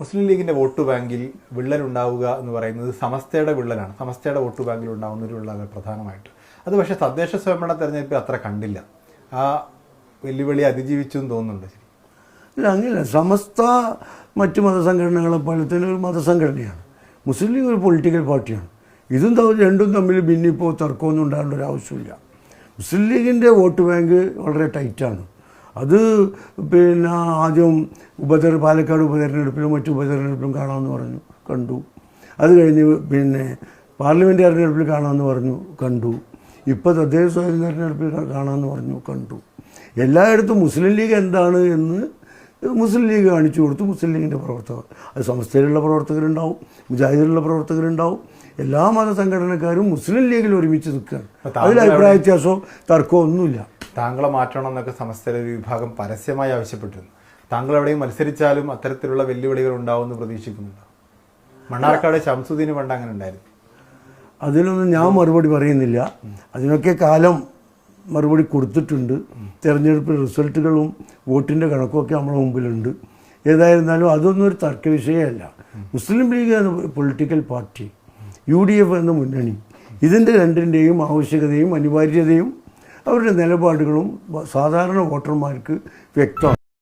മുസ്ലിം ലീഗിൻ്റെ വോട്ട് ബാങ്കിൽ വിള്ളൽ ഉണ്ടാവുക എന്ന് പറയുന്നത് സമസ്തയുടെ വിള്ളലാണ്. സമസ്തയുടെ വോട്ട് ബാങ്കിൽ ഉണ്ടാകുന്ന ഒരു വിള്ളലാണ് പ്രധാനമായിട്ട്. അത് പക്ഷേ തദ്ദേശ സ്വയംഭരണ തെരഞ്ഞെടുപ്പിൽ അത്ര കണ്ടില്ല. ആ വെല്ലുവിളി അതിജീവിച്ചു എന്ന് തോന്നുന്നുണ്ട്. ശരി, ഇല്ല, അങ്ങനെയല്ല. സമസ്ത മറ്റ് മതസംഘടനകളെ പോലെ തന്നെ ഒരു മതസംഘടനയാണ്. മുസ്ലിം ലീഗ് ഒരു പൊളിറ്റിക്കൽ പാർട്ടിയാണ്. ഇതും രണ്ടും തമ്മിൽ ഭിന്നിപ്പോൾ തർക്കമൊന്നും ഉണ്ടാകേണ്ട ഒരു ആവശ്യമില്ല. മുസ്ലിം ലീഗിൻ്റെ വോട്ട് ബാങ്ക് വളരെ ടൈറ്റാണ്. അത് പിന്നെ ആദ്യം പാലക്കാട് ഉപതെരഞ്ഞെടുപ്പിലും മറ്റു ഉപതെരഞ്ഞെടുപ്പിലും കാണാമെന്ന് പറഞ്ഞു, കണ്ടു. അത് കഴിഞ്ഞ് പിന്നെ പാർലമെൻറ്റ് തെരഞ്ഞെടുപ്പിൽ കാണാമെന്ന് പറഞ്ഞു, കണ്ടു. ഇപ്പോൾ തദ്ദേശ സ്വയം തെരഞ്ഞെടുപ്പിൽ കാണാമെന്ന് പറഞ്ഞു, കണ്ടു. എല്ലായിടത്തും മുസ്ലിം ലീഗ് എന്താണ് എന്ന് മുസ്ലിം ലീഗ് കാണിച്ചു കൊടുത്തു. മുസ്ലിം ലീഗിൻ്റെ പ്രവർത്തകർ, അത് സംസ്ഥയിലുള്ള പ്രവർത്തകരുണ്ടാവും, മുജാഹിദിലുള്ള പ്രവർത്തകരുണ്ടാവും. എല്ലാ മതസംഘടനക്കാരും മുസ്ലിം ലീഗിൽ ഒരുമിച്ച് നിൽക്കുകയാണ്. അതിൽ അഭിപ്രായ വ്യത്യാസമോ തർക്കമോ ഒന്നുമില്ല. താങ്കളെ മാറ്റണം എന്നൊക്കെ സമസ്തയുടെ ഒരു വിഭാഗം പരസ്യമായി ആവശ്യപ്പെട്ടിരുന്നു. താങ്കൾ എവിടെയും മത്സരിച്ചാലും അത്തരത്തിലുള്ള വെല്ലുവിളികൾ ഉണ്ടാവുമെന്ന് പ്രതീക്ഷിക്കുന്നുണ്ടോ? മണ്ണാർക്കാട് ശംസുദ്ദീന് പണ്ട് അങ്ങനെ ഉണ്ടായിരുന്നു. അതിനൊന്നും ഞാൻ മറുപടി പറയുന്നില്ല. അതിനൊക്കെ കാലം മറുപടി കൊടുത്തിട്ടുണ്ട്. തെരഞ്ഞെടുപ്പ് റിസൾട്ടുകളും വോട്ടിൻ്റെ കണക്കുമൊക്കെ നമ്മുടെ മുമ്പിലുണ്ട്. ഏതായിരുന്നാലും അതൊന്നും ഒരു തർക്ക വിഷയമല്ല. മുസ്ലിം ലീഗ് എന്ന പൊളിറ്റിക്കൽ പാർട്ടി, UDF എന്ന മുന്നണി, ഇതിൻ്റെ രണ്ടിൻ്റെയും ആവശ്യകതയും അനിവാര്യതയും അവരുടെ നിലപാടുകളും സാധാരണ വോട്ടർമാർക്ക് വ്യക്തമാണ്.